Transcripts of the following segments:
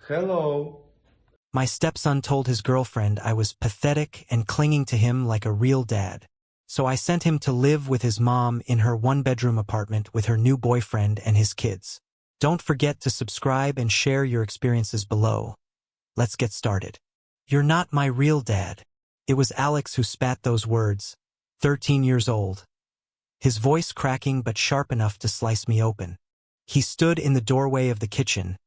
Hello. My stepson told his girlfriend I was pathetic and clinging to him like a real dad. So I sent him to live with his mom in her one-bedroom apartment with her new boyfriend and his kids. Don't forget to subscribe and share your experiences below. Let's get started. You're not my real dad. It was Alex who spat those words, 13 years old. His voice cracking but sharp enough to slice me open. He stood in the doorway of the kitchen,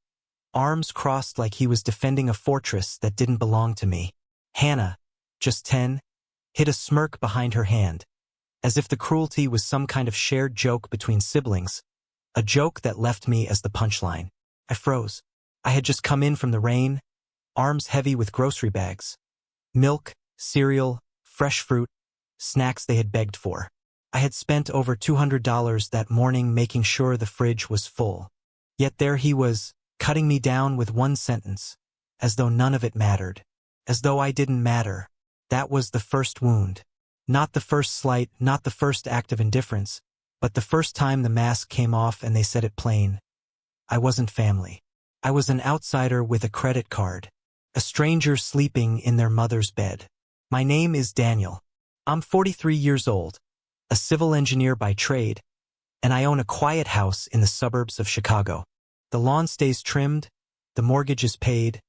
arms crossed like he was defending a fortress that didn't belong to me. Hannah, just 10, hid a smirk behind her hand, as if the cruelty was some kind of shared joke between siblings, a joke that left me as the punchline. I froze. I had just come in from the rain, arms heavy with grocery bags. Milk, cereal, fresh fruit, snacks they had begged for. I had spent over $200 that morning making sure the fridge was full. Yet there he was, cutting me down with one sentence, as though none of it mattered, as though I didn't matter. That was the first wound. Not the first slight, not the first act of indifference, but the first time the mask came off and they said it plain. I wasn't family. I was an outsider with a credit card, a stranger sleeping in their mother's bed. My name is Daniel. I'm 43 years old, a civil engineer by trade, and I own a quiet house in the suburbs of Chicago. The lawn stays trimmed, the mortgage is paid,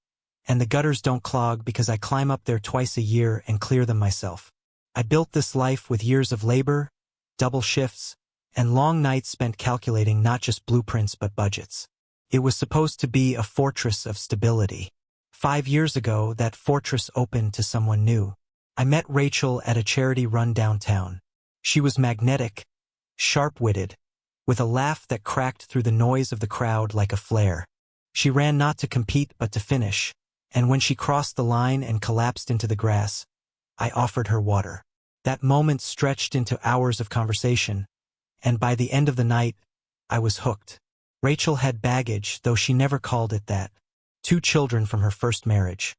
and the gutters don't clog because I climb up there twice a year and clear them myself. I built this life with years of labor, double shifts, and long nights spent calculating not just blueprints but budgets. It was supposed to be a fortress of stability. 5 years ago, that fortress opened to someone new. I met Rachel at a charity run downtown. She was magnetic, sharp-witted, with a laugh that cracked through the noise of the crowd like a flare. She ran not to compete but to finish, and when she crossed the line and collapsed into the grass, I offered her water. That moment stretched into hours of conversation, and by the end of the night, I was hooked. Rachel had baggage, though she never called it that. 2 children from her first marriage.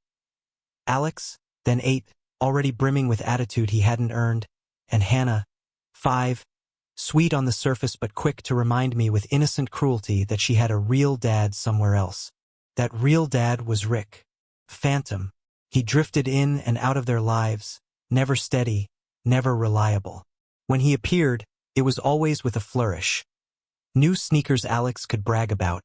Alex, then 8, already brimming with attitude he hadn't earned, and Hannah, 5, sweet on the surface but quick to remind me with innocent cruelty that she had a real dad somewhere else. That real dad was Rick. Phantom. He drifted in and out of their lives, never steady, never reliable. When he appeared, it was always with a flourish. New sneakers Alex could brag about.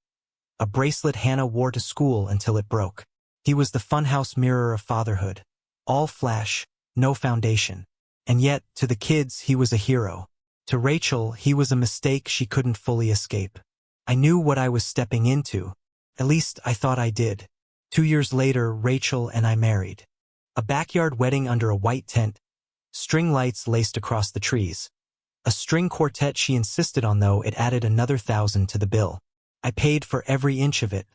A bracelet Hannah wore to school until it broke. He was the funhouse mirror of fatherhood. All flash, no foundation. And yet, to the kids, he was a hero. To Rachel, he was a mistake she couldn't fully escape. I knew what I was stepping into. At least, I thought I did. 2 years later, Rachel and I married. A backyard wedding under a white tent, string lights laced across the trees. A string quartet she insisted on, though it added another $1,000 to the bill. I paid for every inch of it.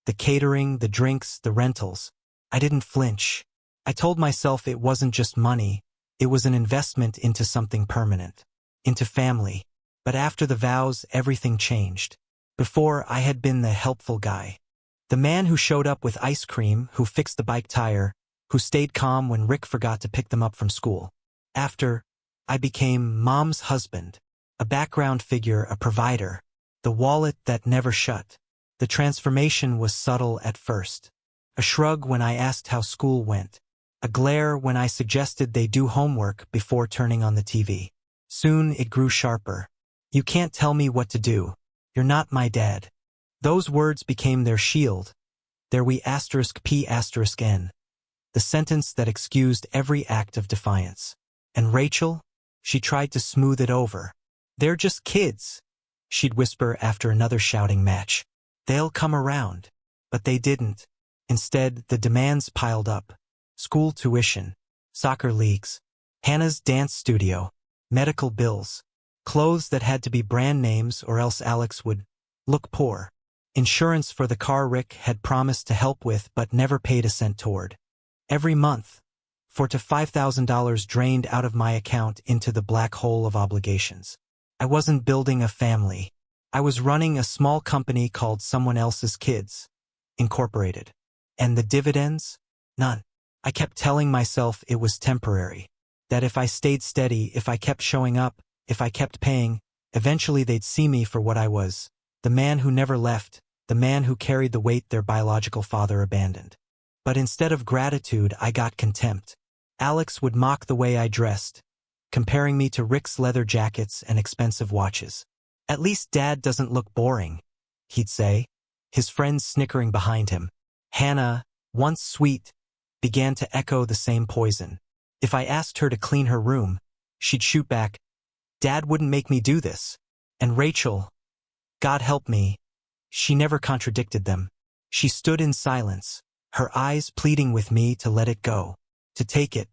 The catering, the drinks, the rentals. I didn't flinch. I told myself it wasn't just money, it was an investment into something permanent. Into family. But after the vows, everything changed. Before, I had been the helpful guy. The man who showed up with ice cream, who fixed the bike tire, who stayed calm when Rick forgot to pick them up from school. After, I became Mom's husband. A background figure, a provider. The wallet that never shut. The transformation was subtle at first. A shrug when I asked how school went. A glare when I suggested they do homework before turning on the TV. Soon it grew sharper. You can't tell me what to do. You're not my dad. Those words became their shield. Their we *p*n. The sentence that excused every act of defiance. And Rachel? She tried to smooth it over. They're just kids, she'd whisper after another shouting match. They'll come around. But they didn't. Instead, the demands piled up. School tuition, soccer leagues, Hannah's dance studio, medical bills, clothes that had to be brand names or else Alex would look poor, insurance for the car Rick had promised to help with but never paid a cent toward. Every month, $4,000 to $5,000 drained out of my account into the black hole of obligations. I wasn't building a family. I was running a small company called Someone Else's Kids, Incorporated. And the dividends? None. I kept telling myself it was temporary. That if I stayed steady, if I kept showing up, if I kept paying, eventually they'd see me for what I was. The man who never left, the man who carried the weight their biological father abandoned. But instead of gratitude, I got contempt. Alex would mock the way I dressed, comparing me to Rick's leather jackets and expensive watches. "At least Dad doesn't look boring," he'd say, his friends snickering behind him. Hannah, once sweet, began to echo the same poison. If I asked her to clean her room, she'd shoot back, "Dad wouldn't make me do this." And Rachel, God help me, she never contradicted them. She stood in silence, her eyes pleading with me to let it go, to take it,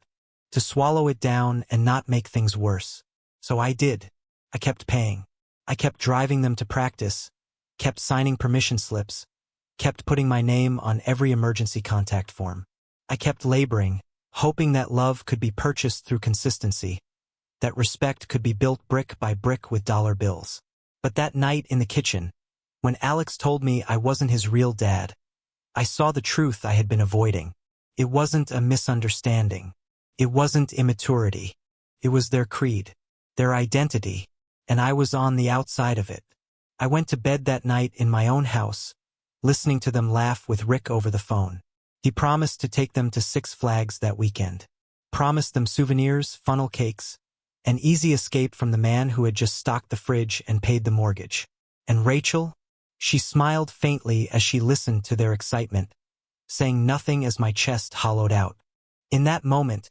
to swallow it down and not make things worse. So I did. I kept paying. I kept driving them to practice, kept signing permission slips, kept putting my name on every emergency contact form. I kept laboring, hoping that love could be purchased through consistency, that respect could be built brick by brick with dollar bills. But that night in the kitchen, when Alex told me I wasn't his real dad, I saw the truth I had been avoiding. It wasn't a misunderstanding. It wasn't immaturity. It was their creed, their identity, and I was on the outside of it. I went to bed that night in my own house, listening to them laugh with Rick over the phone. He promised to take them to Six Flags that weekend. Promised them souvenirs, funnel cakes, an easy escape from the man who had just stocked the fridge and paid the mortgage. And Rachel? She smiled faintly as she listened to their excitement, saying nothing as my chest hollowed out. In that moment,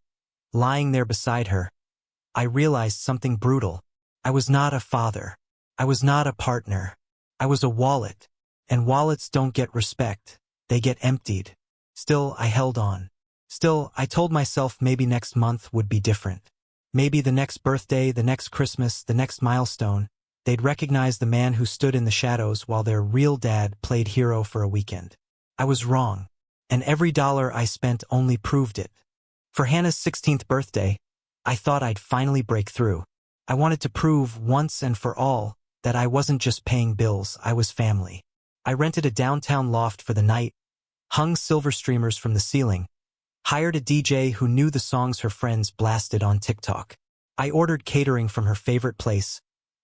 lying there beside her, I realized something brutal. I was not a father. I was not a partner. I was a wallet, and wallets don't get respect. They get emptied. Still, I held on. Still, I told myself maybe next month would be different. Maybe the next birthday, the next Christmas, the next milestone, they'd recognize the man who stood in the shadows while their real dad played hero for a weekend. I was wrong, and every dollar I spent only proved it. For Hannah's 16th birthday, I thought I'd finally break through. I wanted to prove once and for all that I wasn't just paying bills, I was family. I rented a downtown loft for the night, hung silver streamers from the ceiling, hired a DJ who knew the songs her friends blasted on TikTok. I ordered catering from her favorite place,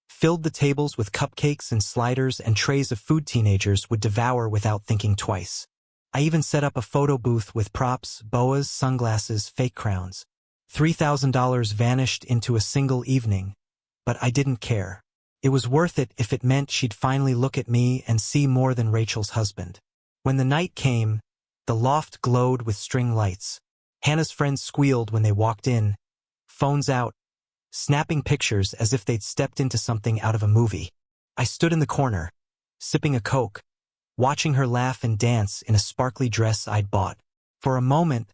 filled the tables with cupcakes and sliders and trays of food teenagers would devour without thinking twice. I even set up a photo booth with props, boas, sunglasses, fake crowns. $3,000 vanished into a single evening, but I didn't care. It was worth it if it meant she'd finally look at me and see more than Rachel's husband. When the night came, the loft glowed with string lights. Hannah's friends squealed when they walked in, phones out, snapping pictures as if they'd stepped into something out of a movie. I stood in the corner, sipping a Coke, watching her laugh and dance in a sparkly dress I'd bought. For a moment,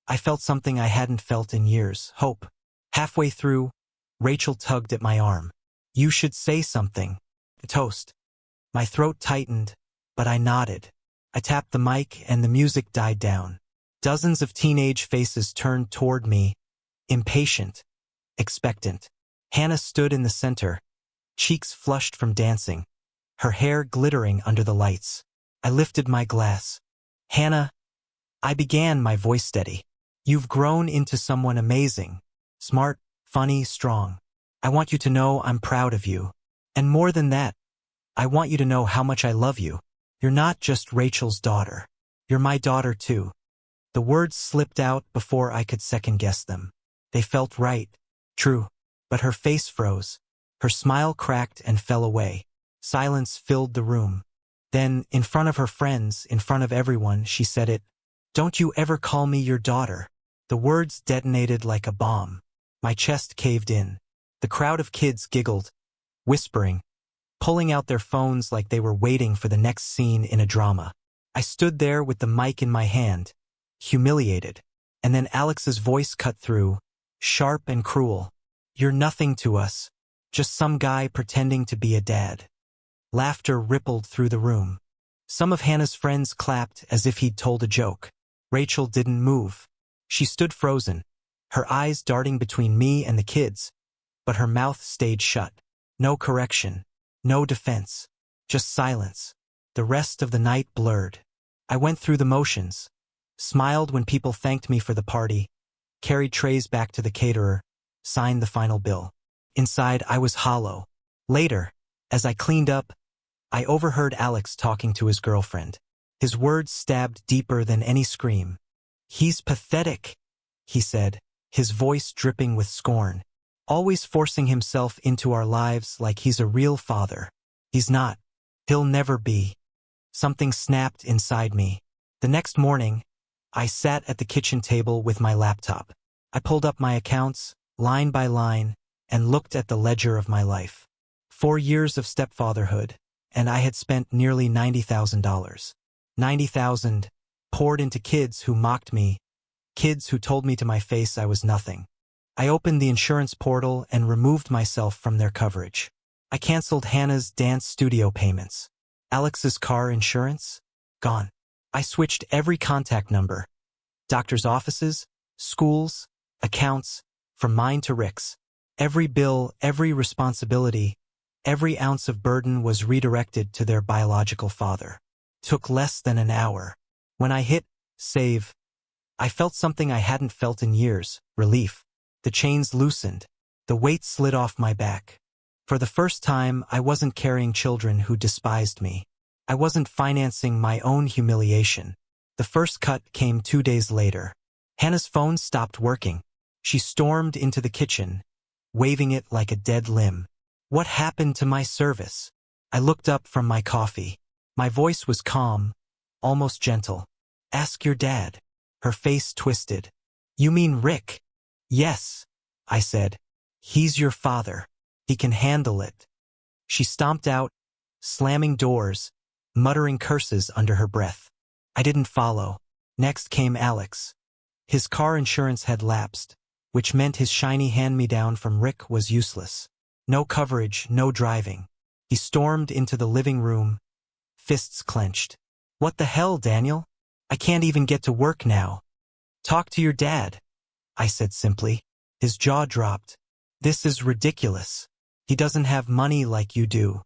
I felt something I hadn't felt in years, hope. Halfway through, Rachel tugged at my arm. "You should say something." A toast. My throat tightened, but I nodded. I tapped the mic and the music died down. Dozens of teenage faces turned toward me, impatient, expectant. Hannah stood in the center, cheeks flushed from dancing, her hair glittering under the lights. I lifted my glass. "Hannah," I began, my voice steady. "You've grown into someone amazing. Smart, funny, strong. I want you to know I'm proud of you. And more than that, I want you to know how much I love you. You're not just Rachel's daughter. You're my daughter too." The words slipped out before I could second-guess them. They felt right, true, but her face froze. Her smile cracked and fell away. Silence filled the room. Then, in front of her friends, in front of everyone, she said it. "Don't you ever call me your daughter." The words detonated like a bomb. My chest caved in. The crowd of kids giggled, whispering, pulling out their phones like they were waiting for the next scene in a drama. I stood there with the mic in my hand, humiliated, and then Alex's voice cut through, sharp and cruel. "You're nothing to us, just some guy pretending to be a dad." Laughter rippled through the room. Some of Hannah's friends clapped as if he'd told a joke. Rachel didn't move. She stood frozen, her eyes darting between me and the kids, but her mouth stayed shut. No correction. No defense, just silence. The rest of the night blurred. I went through the motions, smiled when people thanked me for the party, carried trays back to the caterer, signed the final bill. Inside, I was hollow. Later, as I cleaned up, I overheard Alex talking to his girlfriend. His words stabbed deeper than any scream. "He's pathetic," he said, his voice dripping with scorn. "Always forcing himself into our lives like he's a real father. He's not. He'll never be." Something snapped inside me. The next morning, I sat at the kitchen table with my laptop. I pulled up my accounts, line by line, and looked at the ledger of my life. 4 years of stepfatherhood, and I had spent nearly $90,000. 90,000 poured into kids who mocked me, kids who told me to my face I was nothing. I opened the insurance portal and removed myself from their coverage. I canceled Hannah's dance studio payments. Alex's car insurance? Gone. I switched every contact number. Doctors' offices, schools, accounts, from mine to Rick's. Every bill, every responsibility, every ounce of burden was redirected to their biological father. Took less than an hour. When I hit save, I felt something I hadn't felt in years, relief. The chains loosened. The weight slid off my back. For the first time, I wasn't carrying children who despised me. I wasn't financing my own humiliation. The first cut came 2 days later. Hannah's phone stopped working. She stormed into the kitchen, waving it like a dead limb. "What happened to my service?" I looked up from my coffee. My voice was calm, almost gentle. "Ask your dad." Her face twisted. "You mean Rick?" "Yes," I said. "He's your father. He can handle it." She stomped out, slamming doors, muttering curses under her breath. I didn't follow. Next came Alex. His car insurance had lapsed, which meant his shiny hand-me-down from Rick was useless. No coverage, no driving. He stormed into the living room, fists clenched. "What the hell, Daniel? I can't even get to work now." "Talk to your dad," I said simply. His jaw dropped. "This is ridiculous. He doesn't have money like you do."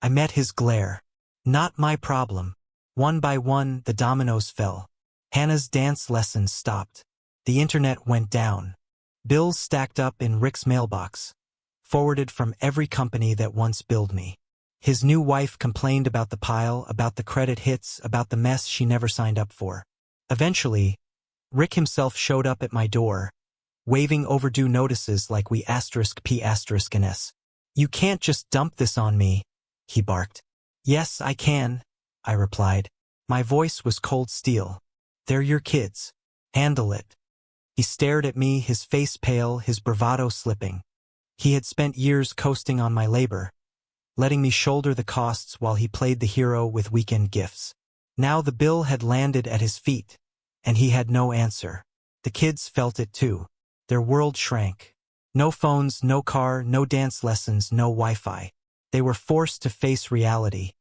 I met his glare. "Not my problem." One by one, the dominoes fell. Hannah's dance lessons stopped. The internet went down. Bills stacked up in Rick's mailbox, forwarded from every company that once billed me. His new wife complained about the pile, about the credit hits, about the mess she never signed up for. Eventually, Rick himself showed up at my door, waving overdue notices like we *P****s. "You can't just dump this on me," he barked. "Yes, I can," I replied. My voice was cold steel. "They're your kids. Handle it." He stared at me, his face pale, his bravado slipping. He had spent years coasting on my labor, letting me shoulder the costs while he played the hero with weekend gifts. Now the bill had landed at his feet, and he had no answer. The kids felt it too. Their world shrank. No phones, no car, no dance lessons, no Wi-Fi. They were forced to face reality,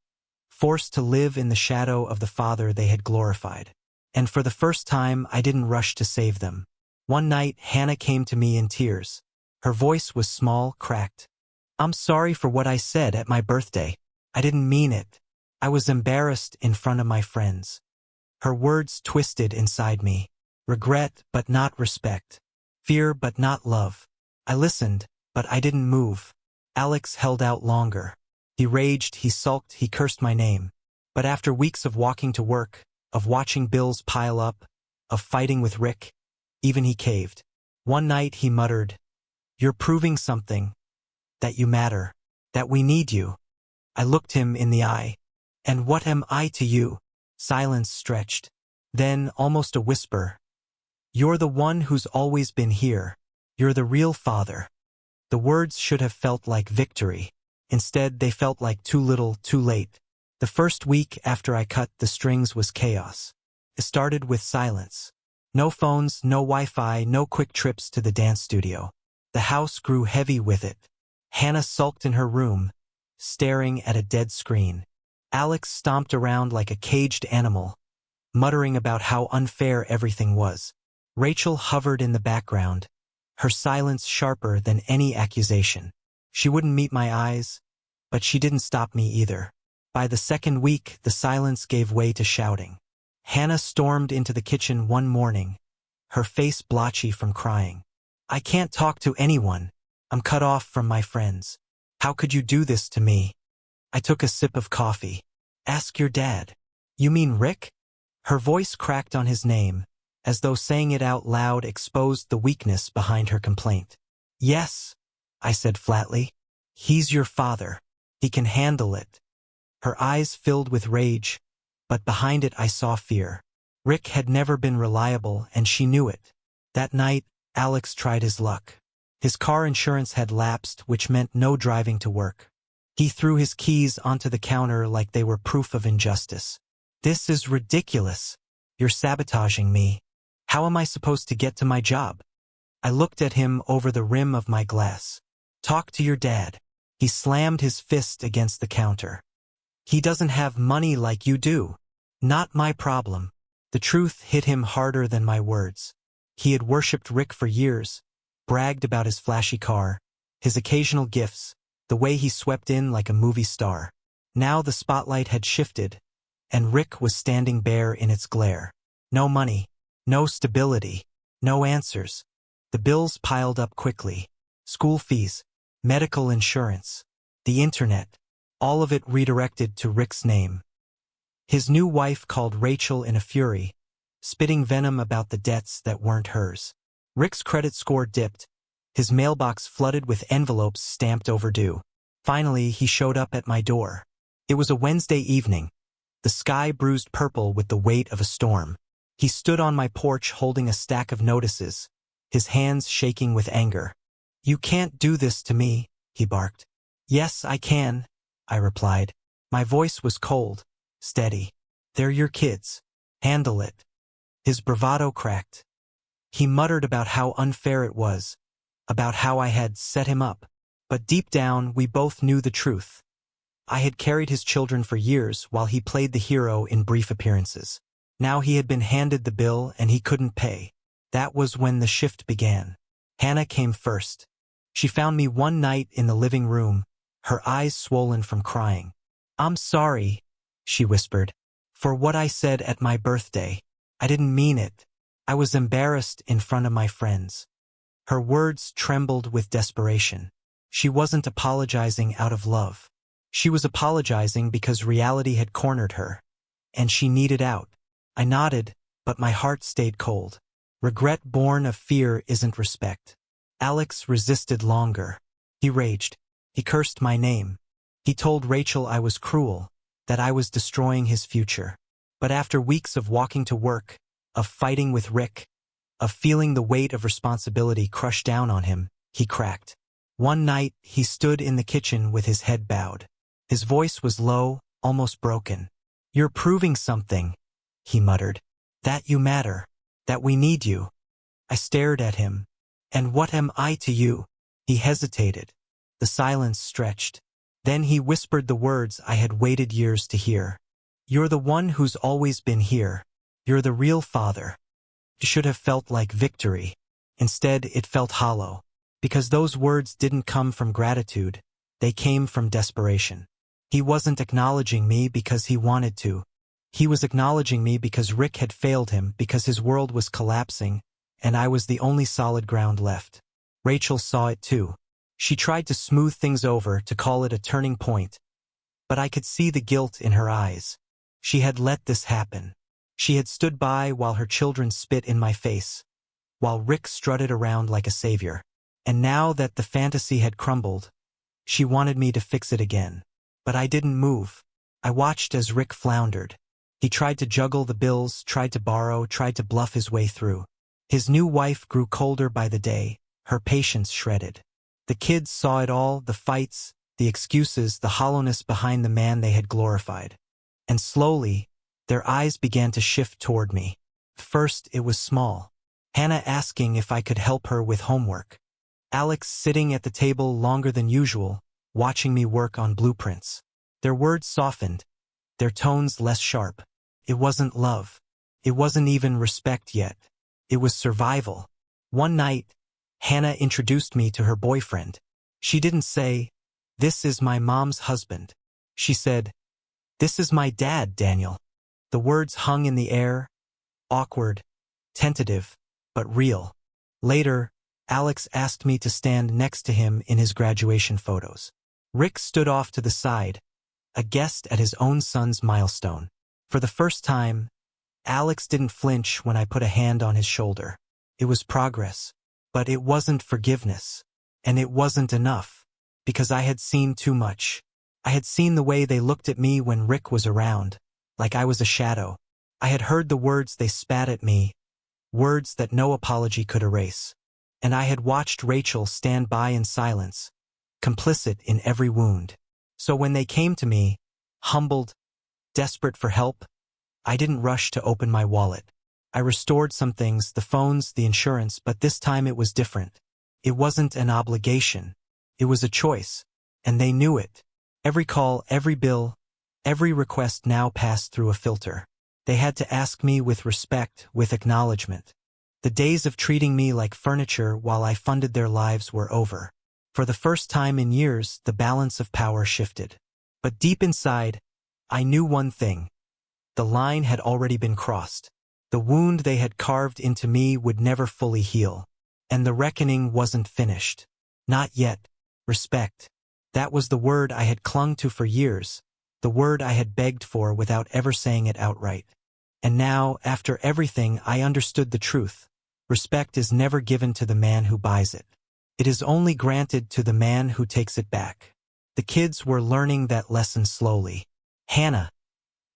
forced to live in the shadow of the father they had glorified. And for the first time, I didn't rush to save them. One night, Hannah came to me in tears. Her voice was small, cracked. "I'm sorry for what I said at my birthday. I didn't mean it. I was embarrassed in front of my friends." Her words twisted inside me. Regret, but not respect. Fear, but not love. I listened, but I didn't move. Alex held out longer. He raged, he sulked, he cursed my name. But after weeks of walking to work, of watching bills pile up, of fighting with Rick, even he caved. One night he muttered, "You're proving something. That you matter. That we need you." I looked him in the eye. "And what am I to you?" Silence stretched. Then, almost a whisper, "You're the one who's always been here. You're the real father." The words should have felt like victory. Instead, they felt like too little, too late. The first week after I cut the strings was chaos. It started with silence. No phones, no Wi-Fi, no quick trips to the dance studio. The house grew heavy with it. Hannah sulked in her room, staring at a dead screen. Alex stomped around like a caged animal, muttering about how unfair everything was. Rachel hovered in the background, her silence sharper than any accusation. She wouldn't meet my eyes, but she didn't stop me either. By the second week, the silence gave way to shouting. Hannah stormed into the kitchen one morning, her face blotchy from crying. "I can't talk to anyone. I'm cut off from my friends. How could you do this to me?" I took a sip of coffee. Ask your dad. You mean Rick? Her voice cracked on his name, as though saying it out loud exposed the weakness behind her complaint. Yes, I said flatly. He's your father. He can handle it. Her eyes filled with rage, but behind it I saw fear. Rick had never been reliable, and she knew it. That night, Alex tried his luck. His car insurance had lapsed, which meant no driving to work. He threw his keys onto the counter like they were proof of injustice. This is ridiculous. You're sabotaging me. How am I supposed to get to my job? I looked at him over the rim of my glass. Talk to your dad. He slammed his fist against the counter. He doesn't have money like you do. Not my problem. The truth hit him harder than my words. He had worshipped Rick for years, bragged about his flashy car, his occasional gifts, the way he swept in like a movie star. Now the spotlight had shifted, and Rick was standing bare in its glare. No money, no stability, no answers. The bills piled up quickly. School fees, medical insurance, the internet, all of it redirected to Rick's name. His new wife called Rachel in a fury, spitting venom about the debts that weren't hers. Rick's credit score dipped, his mailbox flooded with envelopes stamped overdue. Finally, he showed up at my door. It was a Wednesday evening, the sky bruised purple with the weight of a storm. He stood on my porch holding a stack of notices, his hands shaking with anger. You can't do this to me, he barked. Yes, I can, I replied. My voice was cold, steady. They're your kids. Handle it. His bravado cracked. He muttered about how unfair it was, about how I had set him up. But deep down, we both knew the truth. I had carried his children for years while he played the hero in brief appearances. Now he had been handed the bill and he couldn't pay. That was when the shift began. Hannah came first. She found me one night in the living room, her eyes swollen from crying. I'm sorry, she whispered, for what I said at my birthday. I didn't mean it. I was embarrassed in front of my friends. Her words trembled with desperation. She wasn't apologizing out of love. She was apologizing because reality had cornered her, and she needed out. I nodded, but my heart stayed cold. Regret born of fear isn't respect. Alex resisted longer. He raged. He cursed my name. He told Rachel I was cruel, that I was destroying his future. But after weeks of walking to work, of fighting with Rick, of feeling the weight of responsibility crush down on him, he cracked. One night, he stood in the kitchen with his head bowed. His voice was low, almost broken. You're proving something, he muttered. That you matter. That we need you. I stared at him. And what am I to you? He hesitated. The silence stretched. Then he whispered the words I had waited years to hear. You're the one who's always been here. You're the real father. It should have felt like victory. Instead, it felt hollow. Because those words didn't come from gratitude. They came from desperation. He wasn't acknowledging me because he wanted to. He was acknowledging me because Rick had failed him, because his world was collapsing, and I was the only solid ground left. Rachel saw it too. She tried to smooth things over, to call it a turning point. But I could see the guilt in her eyes. She had let this happen. She had stood by while her children spit in my face, while Rick strutted around like a savior. And now that the fantasy had crumbled, she wanted me to fix it again. But I didn't move. I watched as Rick floundered. He tried to juggle the bills, tried to borrow, tried to bluff his way through. His new wife grew colder by the day, her patience shredded. The kids saw it all, the fights, the excuses, the hollowness behind the man they had glorified. And slowly, their eyes began to shift toward me. First, it was small. Hannah asking if I could help her with homework. Alex sitting at the table longer than usual, watching me work on blueprints. Their words softened, their tones less sharp. It wasn't love. It wasn't even respect yet. It was survival. One night, Hannah introduced me to her boyfriend. She didn't say, "This is my mom's husband." She said, "This is my dad, Daniel." The words hung in the air, awkward, tentative, but real. Later, Alex asked me to stand next to him in his graduation photos. Rick stood off to the side, a guest at his own son's milestone. For the first time, Alex didn't flinch when I put a hand on his shoulder. It was progress, but it wasn't forgiveness. And it wasn't enough, because I had seen too much. I had seen the way they looked at me when Rick was around, like I was a shadow. I had heard the words they spat at me, words that no apology could erase. And I had watched Rachel stand by in silence, complicit in every wound. So when they came to me, humbled, desperate for help, I didn't rush to open my wallet. I restored some things, the phones, the insurance, but this time it was different. It wasn't an obligation. It was a choice, and they knew it. Every call, every bill, every request now passed through a filter. They had to ask me with respect, with acknowledgement. The days of treating me like furniture while I funded their lives were over. For the first time in years, the balance of power shifted. But deep inside, I knew one thing. The line had already been crossed. The wound they had carved into me would never fully heal. And the reckoning wasn't finished. Not yet. Respect. That was the word I had clung to for years, the word I had begged for without ever saying it outright. And now, after everything, I understood the truth. Respect is never given to the man who buys it. It is only granted to the man who takes it back. The kids were learning that lesson slowly. Hannah,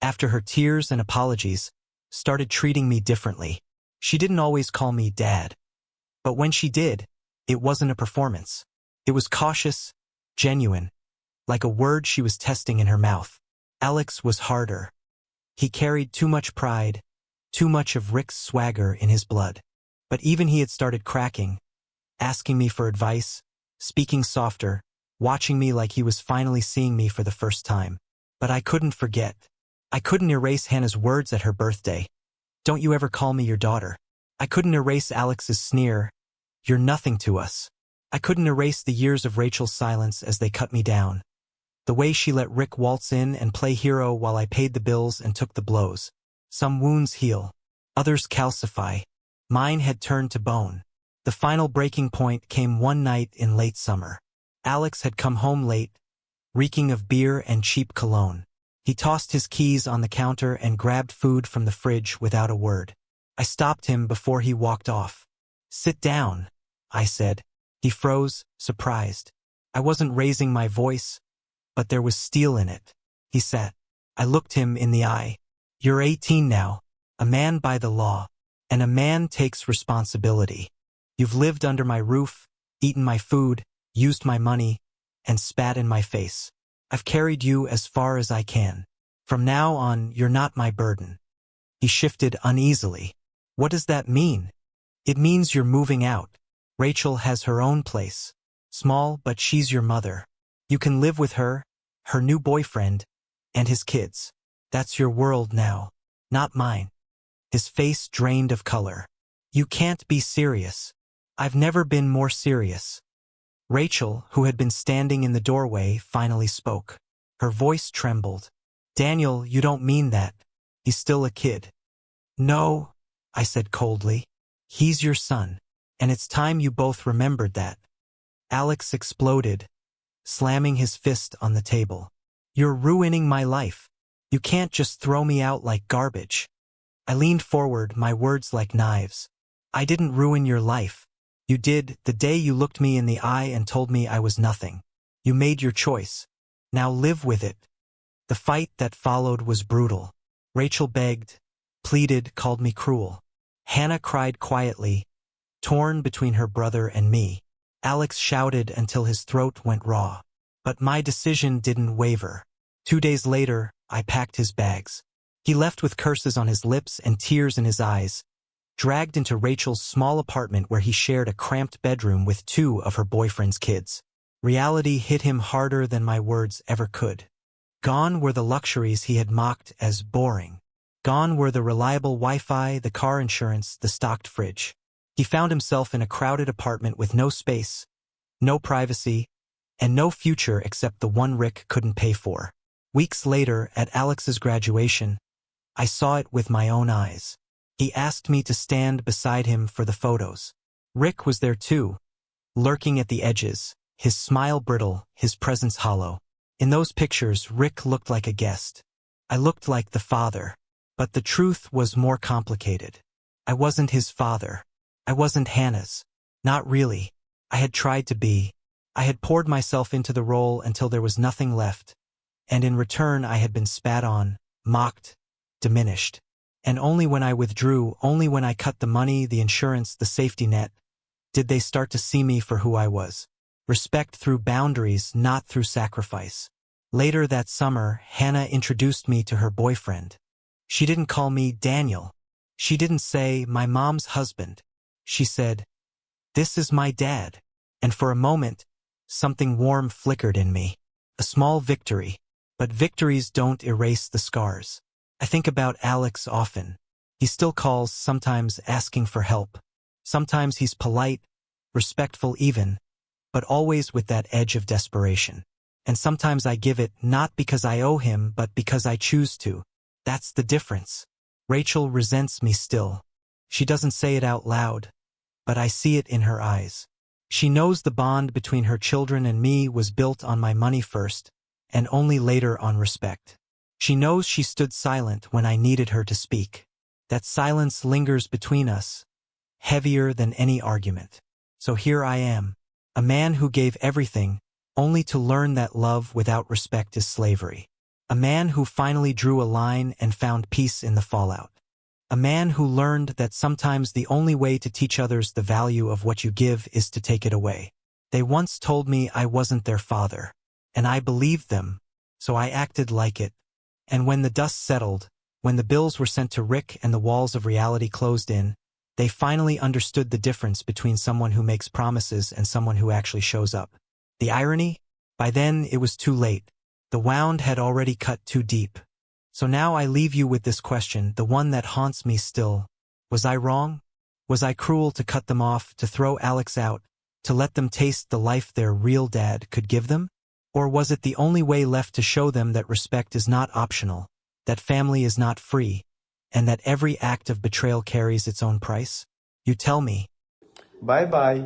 after her tears and apologies, started treating me differently. She didn't always call me Dad. But when she did, it wasn't a performance. It was cautious, genuine, like a word she was testing in her mouth. Alex was harder. He carried too much pride, too much of Rick's swagger in his blood. But even he had started cracking, asking me for advice, speaking softer, watching me like he was finally seeing me for the first time. But I couldn't forget. I couldn't erase Hannah's words at her birthday. "Don't you ever call me your daughter." I couldn't erase Alex's sneer, "You're nothing to us." I couldn't erase the years of Rachel's silence as they cut me down. The way she let Rick waltz in and play hero while I paid the bills and took the blows. Some wounds heal. Others calcify. Mine had turned to bone. The final breaking point came one night in late summer. Alex had come home late, reeking of beer and cheap cologne. He tossed his keys on the counter and grabbed food from the fridge without a word. I stopped him before he walked off. "Sit down," I said. He froze, surprised. I wasn't raising my voice, but there was steel in it. He sat. I looked him in the eye. "You're 18 now, a man by the law, and a man takes responsibility. You've lived under my roof, eaten my food, used my money, and spat in my face. I've carried you as far as I can. From now on, you're not my burden." He shifted uneasily. "What does that mean?" "It means you're moving out. Rachel has her own place. Small, but she's your mother. You can live with her, her new boyfriend, and his kids. That's your world now, not mine." His face drained of color. "You can't be serious." "I've never been more serious." Rachel, who had been standing in the doorway, finally spoke. Her voice trembled. "Daniel, you don't mean that. He's still a kid." "No," I said coldly. "He's your son. And it's time you both remembered that." Alex exploded, slamming his fist on the table. "You're ruining my life. You can't just throw me out like garbage." I leaned forward, my words like knives. "I didn't ruin your life. You did, the day you looked me in the eye and told me I was nothing. You made your choice. Now live with it." The fight that followed was brutal. Rachel begged, pleaded, called me cruel. Hannah cried quietly, torn between her brother and me. Alex shouted until his throat went raw. But my decision didn't waver. 2 days later, I packed his bags. He left with curses on his lips and tears in his eyes, dragged into Rachel's small apartment where he shared a cramped bedroom with 2 of her boyfriend's kids. Reality hit him harder than my words ever could. Gone were the luxuries he had mocked as boring. Gone were the reliable Wi-Fi, the car insurance, the stocked fridge. He found himself in a crowded apartment with no space, no privacy, and no future except the one Rick couldn't pay for. Weeks later, at Alex's graduation, I saw it with my own eyes. He asked me to stand beside him for the photos. Rick was there too, lurking at the edges, his smile brittle, his presence hollow. In those pictures, Rick looked like a guest. I looked like the father. But the truth was more complicated. I wasn't his father. I wasn't Hannah's. Not really. I had tried to be. I had poured myself into the role until there was nothing left. And in return I had been spat on, mocked, diminished. And only when I withdrew, only when I cut the money, the insurance, the safety net, did they start to see me for who I was. Respect through boundaries, not through sacrifice. Later that summer, Hannah introduced me to her boyfriend. She didn't call me Daniel. She didn't say, my mom's husband. She said, this is my dad. And for a moment, something warm flickered in me. A small victory. But victories don't erase the scars. I think about Alex often. He still calls, sometimes asking for help. Sometimes he's polite, respectful even, but always with that edge of desperation. And sometimes I give it not because I owe him, but because I choose to. That's the difference. Rachel resents me still. She doesn't say it out loud, but I see it in her eyes. She knows the bond between her children and me was built on my money first, and only later on respect. She knows she stood silent when I needed her to speak. That silence lingers between us, heavier than any argument. So here I am, a man who gave everything, only to learn that love without respect is slavery. A man who finally drew a line and found peace in the fallout. A man who learned that sometimes the only way to teach others the value of what you give is to take it away. They once told me I wasn't their father, and I believed them, so I acted like it. And when the dust settled, when the bills were sent to Rick and the walls of reality closed in, they finally understood the difference between someone who makes promises and someone who actually shows up. The irony? By then, it was too late. The wound had already cut too deep. So now I leave you with this question, the one that haunts me still. Was I wrong? Was I cruel to cut them off, to throw Alex out, to let them taste the life their real dad could give them? Or was it the only way left to show them that respect is not optional, that family is not free, and that every act of betrayal carries its own price? You tell me. Bye-bye.